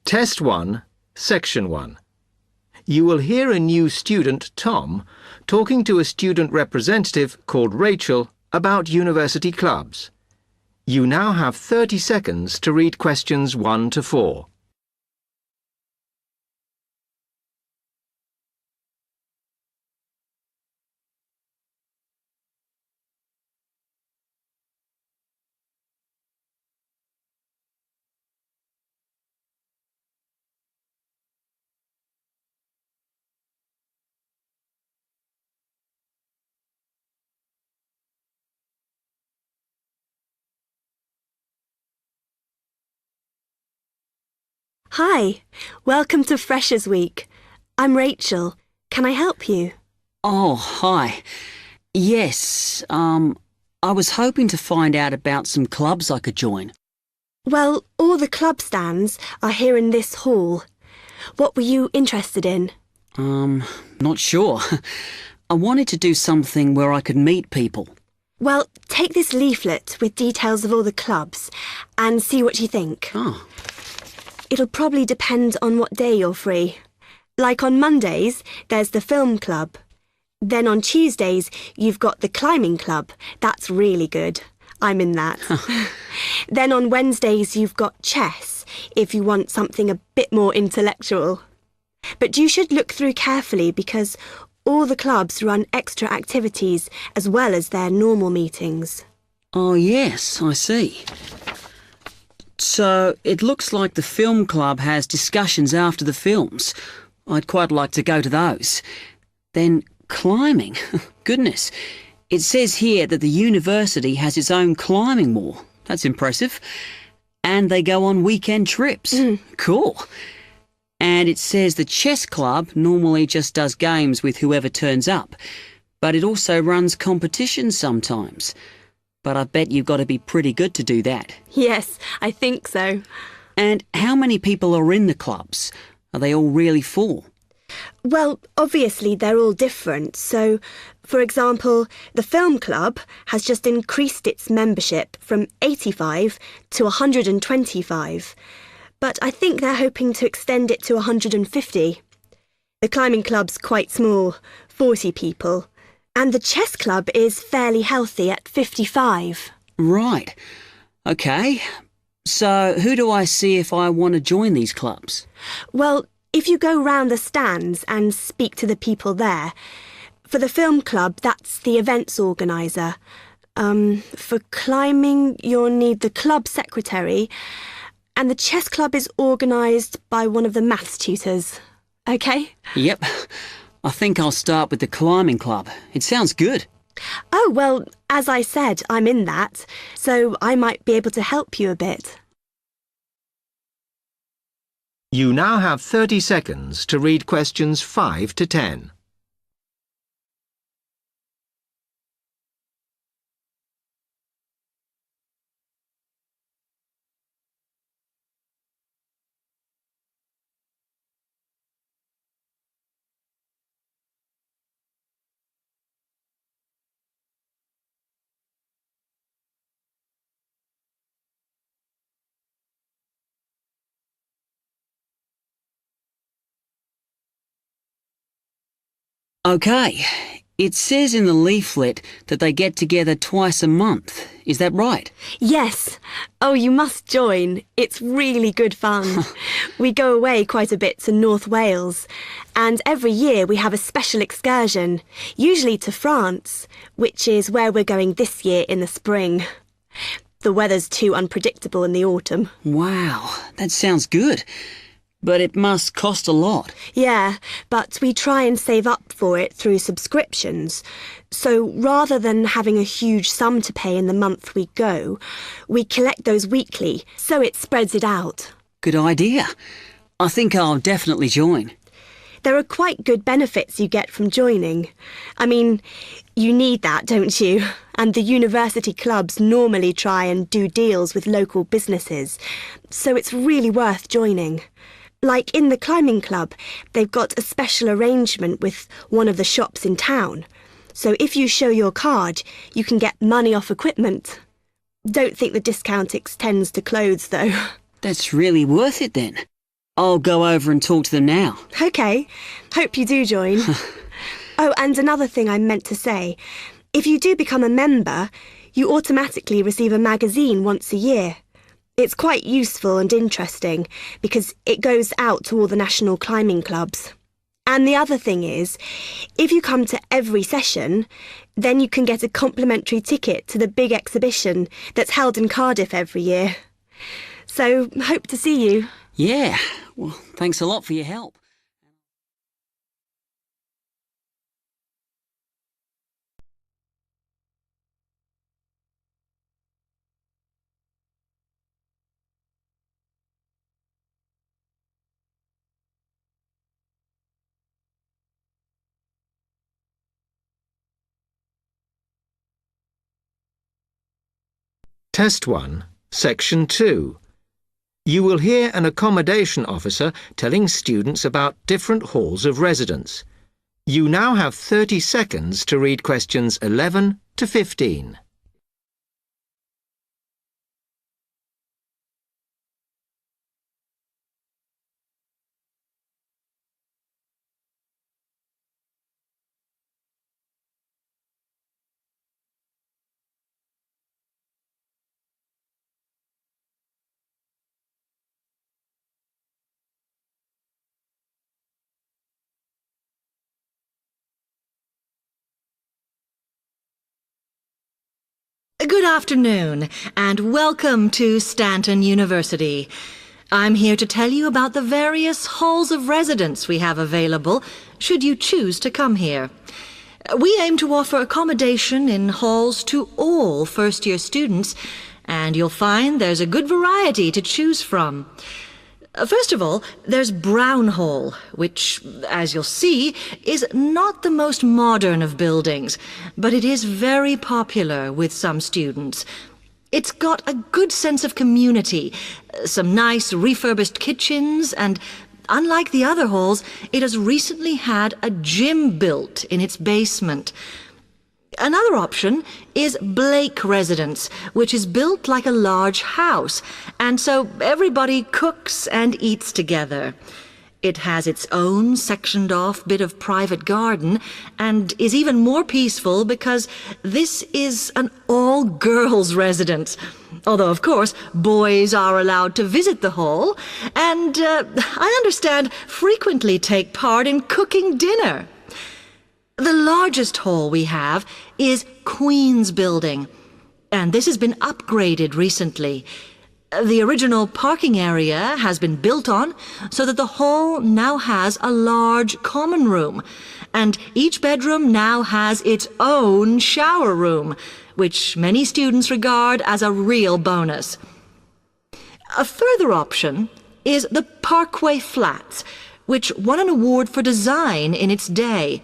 Test 1, Section 1. You will hear a new student, Tom, talking to a student representative called Rachel about university clubs. You now have 30 seconds to read questions 1 to 4. Hi, welcome to Freshers Week. I'm Rachel. Can I help you? Oh, hi. Yes, I was hoping to find out about some clubs I could join. Well, all the club stands are here in this hall. What were you interested in? Not sure. I wanted to do something where I could meet people. Well, take this leaflet with details of all the clubs and see what you think. Oh. It'll probably depend on what day you're free. Like on Mondays, there's the film club. Then on Tuesdays, you've got the climbing club. That's really good. I'm in that. Then on Wednesdays, you've got chess, if you want something a bit more intellectual. But you should look through carefully because all the clubs run extra activities as well as their normal meetings. Oh, yes, I see. So it looks like the film club has discussions after the films. I'd quite like to go to those. Then climbing. Goodness. It says here that the university has its own climbing wall. That's impressive. And they go on weekend trips. Cool. And it says the chess club normally just does games with whoever turns up. But it also runs competitions sometimes. But I bet you've got to be pretty good to do that. Yes, I think so. And how many people are in the clubs? Are they all really full? Well, obviously they're all different. So, for example, the film club has just increased its membership from 85 to 125. But I think they're hoping to extend it to 150. The climbing club's quite small, 40 people. And the chess club is fairly healthy at 55. Right. OK. So who do I see if I want to join these clubs? Well, if you go round the stands and speak to the people there, for the film club, that's the events organiser. For climbing, you'll need the club secretary. And the chess club is organised by one of the maths tutors. OK? Yep. I think I'll start with the climbing club. It sounds good. Oh, well, as I said, I'm in that, so I might be able to help you a bit. You now have 30 seconds to read questions 5 to 10. OK. It says in the leaflet that they get together twice a month. Is that right? Yes. Oh, you must join. It's really good fun. We go away quite a bit to North Wales. And every year we have a special excursion, usually to France, which is where we're going this year in the spring. The weather's too unpredictable in the autumn. Wow, that sounds good. But it must cost a lot. Yeah, but we try and save up for it through subscriptions. So rather than having a huge sum to pay in the month we go, we collect those weekly, so it spreads it out. Good idea. I think I'll definitely join. There are quite good benefits you get from joining. I mean, you need that, don't you? And the university clubs normally try and do deals with local businesses, so it's really worth joining. Like in the climbing club, they've got a special arrangement with one of the shops in town. So if you show your card, you can get money off equipment. Don't think the discount extends to clothes, though. That's really worth it then. I'll go over and talk to them now. OK. Hope you do join. Oh, and another thing I meant to say. If you do become a member, you automatically receive a magazine once a year. It's quite useful and interesting because it goes out to all the national climbing clubs. And the other thing is, if you come to every session, then you can get a complimentary ticket to the big exhibition that's held in Cardiff every year. So, hope to see you. Yeah, well, thanks a lot for your help. Test 1, Section 2. You will hear an accommodation officer telling students about different halls of residence. You now have 30 seconds to read questions 11 to 15. Good afternoon, and welcome to Stanton University. I'm here to tell you about the various halls of residence we have available, should you choose to come here. We aim to offer accommodation in halls to all first-year students, and you'll find there's a good variety to choose from. First of all, there's Brown Hall, which, as you'll see, is not the most modern of buildings, but it is very popular with some students. It's got a good sense of community, some nice refurbished kitchens, and unlike the other halls, it has recently had a gym built in its basement. Another option is Blake Residence, which is built like a large house, and so everybody cooks and eats together. It has its own sectioned-off bit of private garden and is even more peaceful because this is an all-girls residence. Although, of course, boys are allowed to visit the hall and, I understand, frequently take part in cooking dinner. The largest hall we have is Queen's Building, and this has been upgraded recently. The original parking area has been built on so that the hall now has a large common room, and each bedroom now has its own shower room, which many students regard as a real bonus. A further option is the Parkway Flats, which won an award for design in its day.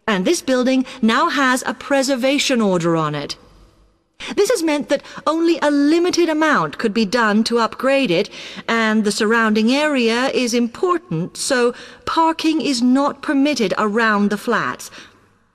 And this building now has a preservation order on it. This has meant that only a limited amount could be done to upgrade it, and the surrounding area is important, so parking is not permitted around the flats.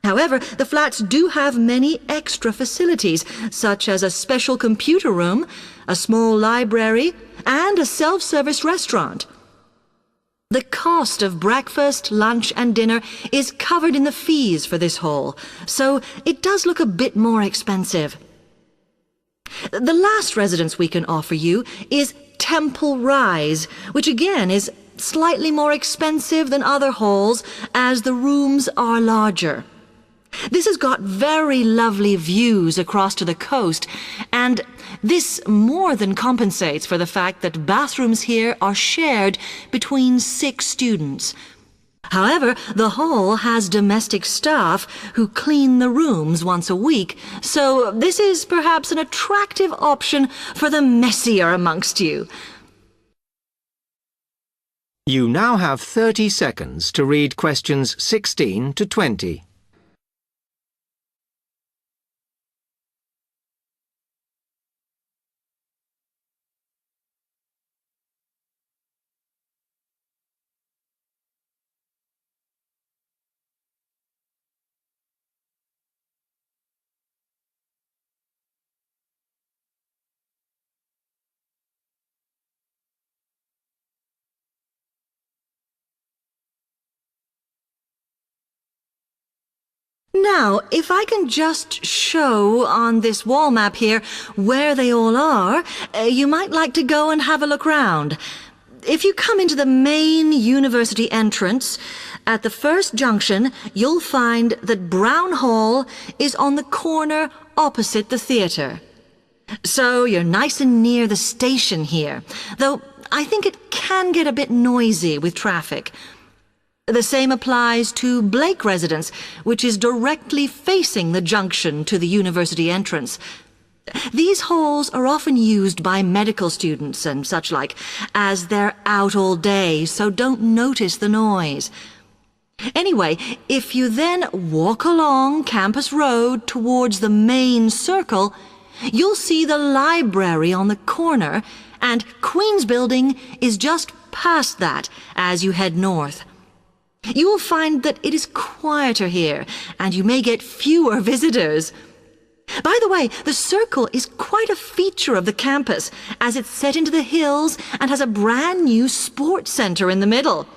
However, the flats do have many extra facilities, such as a special computer room, a small library, and a self-service restaurant. The cost of breakfast, lunch and dinner is covered in the fees for this hall, so it does look a bit more expensive. The last residence we can offer you is Temple Rise, which again is slightly more expensive than other halls as the rooms are larger. This has got very lovely views across to the coast, and this more than compensates for the fact that bathrooms here are shared between 6 students. However, the hall has domestic staff who clean the rooms once a week, so this is perhaps an attractive option for the messier amongst you. You now have 30 seconds to read questions 16 to 20. Now, if I can just show on this wall map here where they all are, you might like to go and have a look round. If you come into the main university entrance, at the first junction, you'll find that Brown Hall is on the corner opposite the theatre. So you're nice and near the station here, though I think it can get a bit noisy with traffic. The same applies to Blake Residence, which is directly facing the junction to the university entrance. These halls are often used by medical students and such like, as they're out all day, so don't notice the noise. Anyway, if you then walk along Campus Road towards the main circle, you'll see the library on the corner, and Queen's Building is just past that as you head north. You will find that it is quieter here, and you may get fewer visitors. By the way, the circle is quite a feature of the campus, as it's set into the hills and has a brand new sports center in the middle.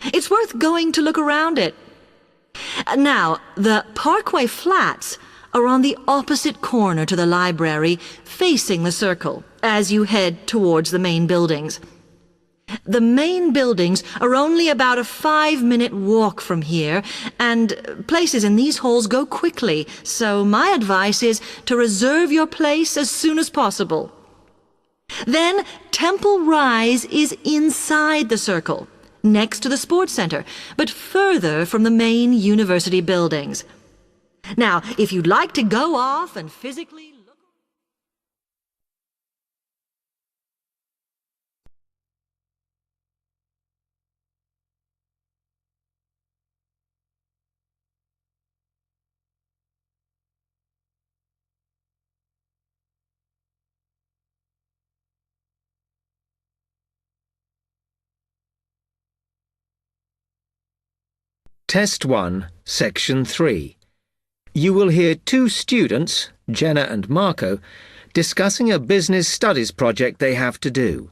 It's worth going to look around it. Now, the Parkway Flats are on the opposite corner to the library, facing the circle, as you head towards the main buildings. The main buildings are only about a 5-minute walk from here, and places in these halls go quickly, so my advice is to reserve your place as soon as possible. Then Temple Rise is inside the circle, next to the sports center, but further from the main university buildings. Now, if you'd like to go off and physically look... Test 1, Section 3. You will hear two students, Jenna and Marco, discussing a business studies project they have to do.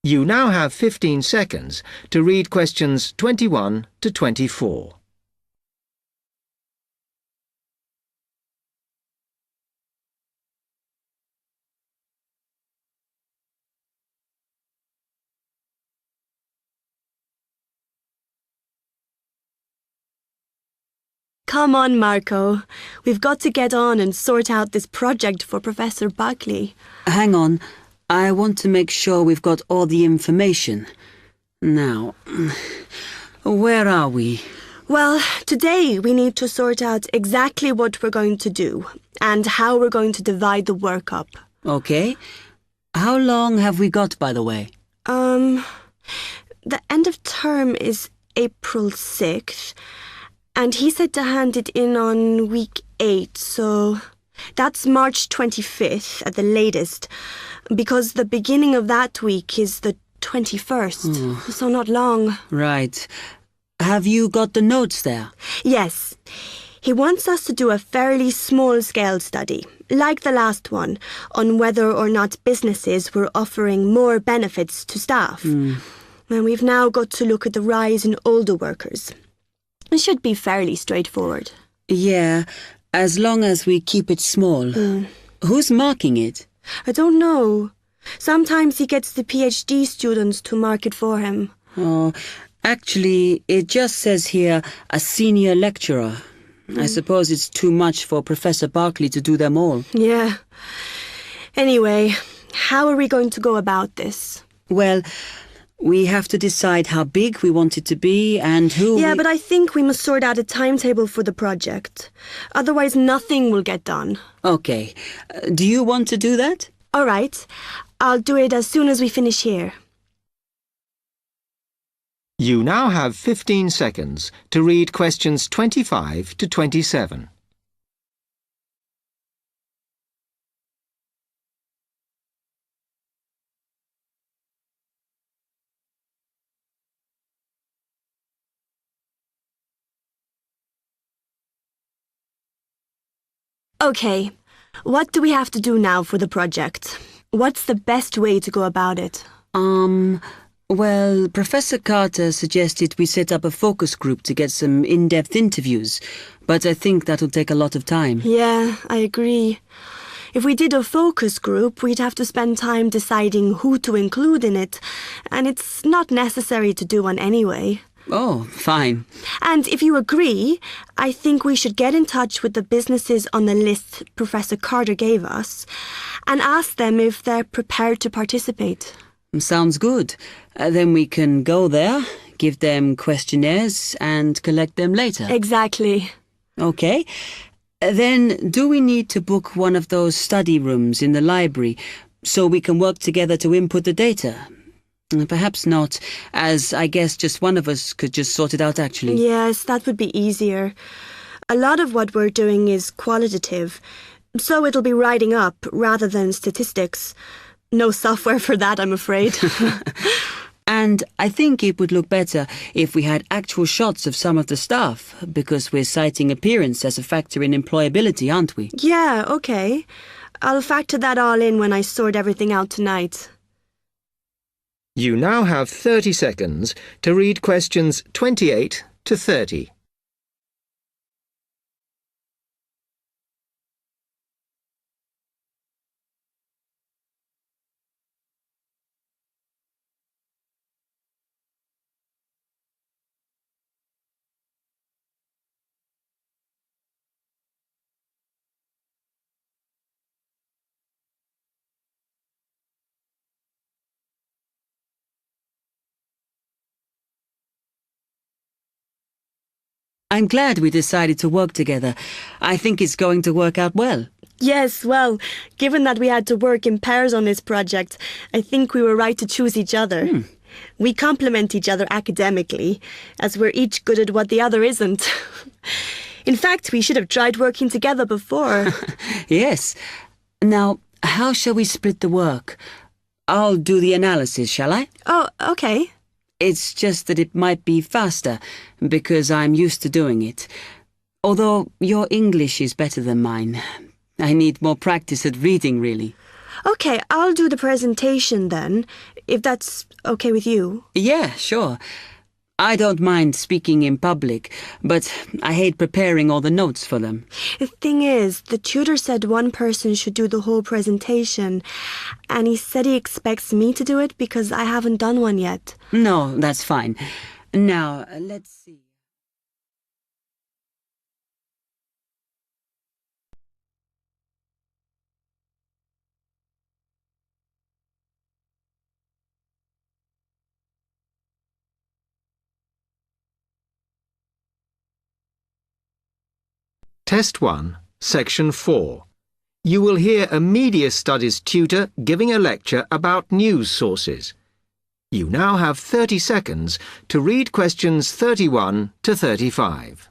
You now have 15 seconds to read questions 21 to 24. Come on, Marco. We've got to get on and sort out this project for Professor Buckley. Hang on. I want to make sure we've got all the information. Now, where are we? Well, today we need to sort out exactly what we're going to do and how we're going to divide the work up. Okay. How long have we got, by the way? The end of term is April 6th. And he said to hand it in on week 8, so that's March 25th at the latest, because the beginning of that week is the 21st, so not long. Right. Have you got the notes there? Yes. He wants us to do a fairly small-scale study, like the last one, on whether or not businesses were offering more benefits to staff. And we've now got to look at the rise in older workers. It should be fairly straightforward. Yeah, as long as we keep it small. Who's marking it? I don't know. Sometimes he gets the PhD students to mark it for him. Oh, actually, it just says here, a senior lecturer. I suppose it's too much for Professor Barclay to do them all. Yeah. Anyway, how are we going to go about this? Well, we have to decide how big we want it to be and who... Yeah, but I think we must sort out a timetable for the project. Otherwise, nothing will get done. Okay. Do you want to do that? All right. I'll do it as soon as we finish here. You now have 15 seconds to read questions 25 to 27. Okay, what do we have to do now for the project? What's the best way to go about it? Well, Professor Carter suggested we set up a focus group to get some in-depth interviews, but I think that'll take a lot of time. Yeah, I agree. If we did a focus group, we'd have to spend time deciding who to include in it, and it's not necessary to do one anyway. Oh, fine. And if you agree, I think we should get in touch with the businesses on the list Professor Carter gave us and ask them if they're prepared to participate. Sounds good. Then we can go there, give them questionnaires, and collect them later. Exactly. Okay. Then do we need to book one of those study rooms in the library so we can work together to input the data? Perhaps not, as I guess just one of us could just sort it out actually. Yes, that would be easier. A lot of what we're doing is qualitative, so it'll be writing up rather than statistics. No software for that, I'm afraid. And I think it would look better if we had actual shots of some of the staff, because we're citing appearance as a factor in employability, aren't we? Yeah, okay. I'll factor that all in when I sort everything out tonight. You now have 30 seconds to read questions 28 to 30. I'm glad we decided to work together. I think it's going to work out well. Yes, well, given that we had to work in pairs on this project, I think we were right to choose each other. We complement each other academically, as we're each good at what the other isn't. In fact, we should have tried working together before. Yes. Now, how shall we split the work? I'll do the analysis, shall I? Oh, okay. It's just that it might be faster, because I'm used to doing it. Although your English is better than mine. I need more practice at reading, really. Okay, I'll do the presentation then, if that's okay with you. Yeah, sure. I don't mind speaking in public, but I hate preparing all the notes for them. The thing is, the tutor said one person should do the whole presentation, and he said he expects me to do it because I haven't done one yet. No, that's fine. Now, let's see. Test 1, Section 4. You will hear a media studies tutor giving a lecture about news sources. You now have 30 seconds to read questions 31 to 35.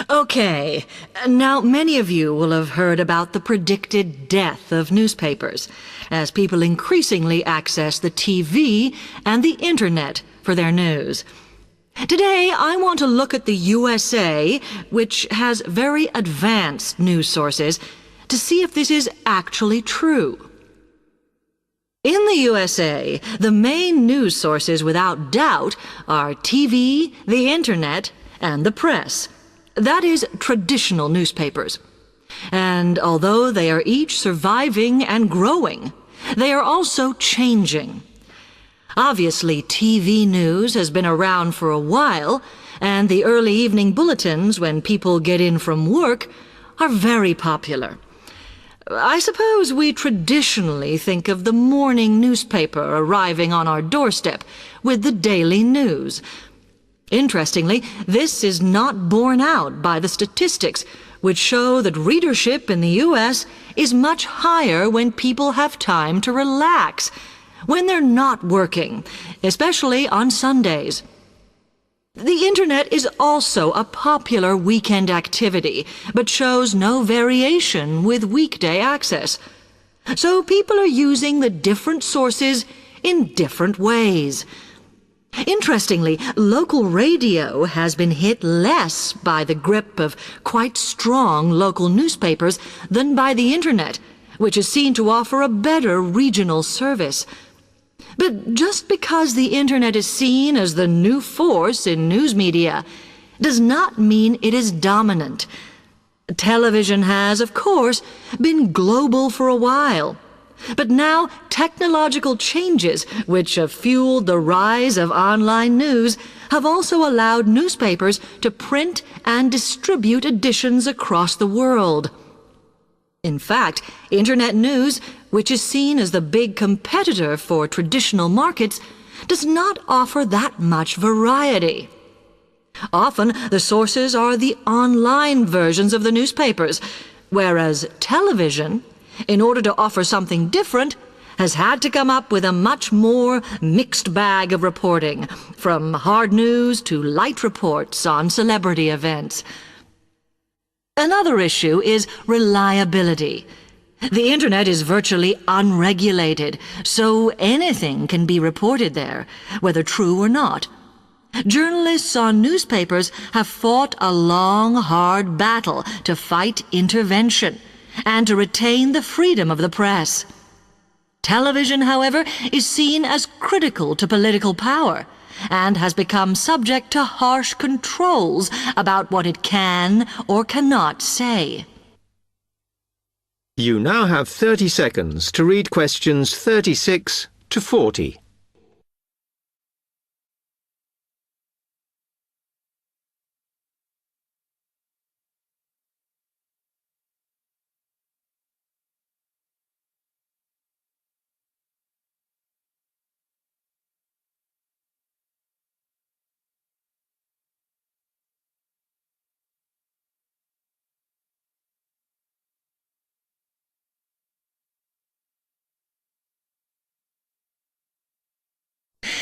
Okay, now many of you will have heard about the predicted death of newspapers, as people increasingly access the TV and the Internet for their news. Today, I want to look at the USA, which has very advanced news sources, to see if this is actually true. In the USA, the main news sources without doubt are TV, the Internet, and the press. That is, traditional newspapers. And although they are each surviving and growing, they are also changing. Obviously, TV news has been around for a while, and the early evening bulletins, when people get in from work, are very popular. I suppose we traditionally think of the morning newspaper arriving on our doorstep with the daily news. Interestingly, this is not borne out by the statistics, which show that readership in the U.S. is much higher when people have time to relax, when they're not working, especially on Sundays. The Internet is also a popular weekend activity, but shows no variation with weekday access. So people are using the different sources in different ways. Interestingly, local radio has been hit less by the grip of quite strong local newspapers than by the Internet, which is seen to offer a better regional service. But just because the Internet is seen as the new force in news media does not mean it is dominant. Television has, of course, been global for a while. But now technological changes, which have fueled the rise of online news, have also allowed newspapers to print and distribute editions across the world. In fact, Internet news, which is seen as the big competitor for traditional markets, does not offer that much variety. Often, the sources are the online versions of the newspapers, whereas television, in order to offer something different, has had to come up with a much more mixed bag of reporting, from hard news to light reports on celebrity events. Another issue is reliability. The Internet is virtually unregulated, so anything can be reported there, whether true or not. Journalists on newspapers have fought a long, hard battle to fight intervention and to retain the freedom of the press. Television, however, is seen as critical to political power and has become subject to harsh controls about what it can or cannot say. You now have 30 seconds to read questions 36 to 40.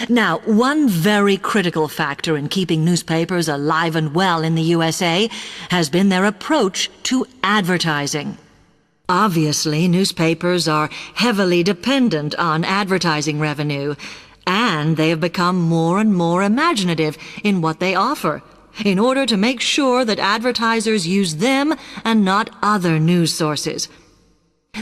Now, one very critical factor in keeping newspapers alive and well in the USA has been their approach to advertising. Obviously, newspapers are heavily dependent on advertising revenue, and they have become more and more imaginative in what they offer, in order to make sure that advertisers use them and not other news sources.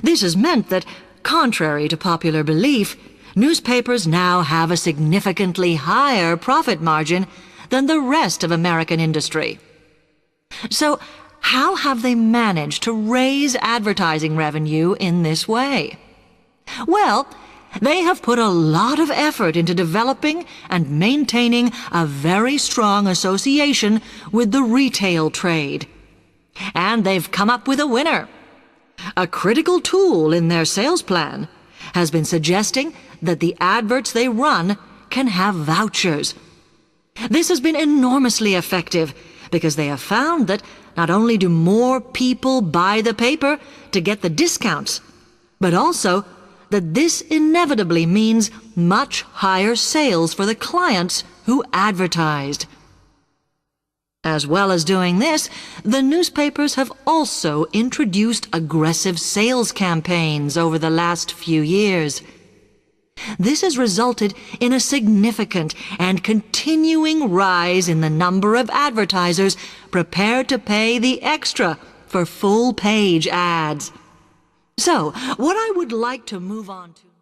This has meant that, contrary to popular belief, newspapers now have a significantly higher profit margin than the rest of American industry. So, how have they managed to raise advertising revenue in this way? Well, they have put a lot of effort into developing and maintaining a very strong association with the retail trade. And they've come up with a winner. A critical tool in their sales plan has been suggesting that the adverts they run can have vouchers. This has been enormously effective because they have found that not only do more people buy the paper to get the discounts, but also that this inevitably means much higher sales for the clients who advertised. As well as doing this, the newspapers have also introduced aggressive sales campaigns over the last few years. This has resulted in a significant and continuing rise in the number of advertisers prepared to pay the extra for full-page ads. So, what I would like to move on to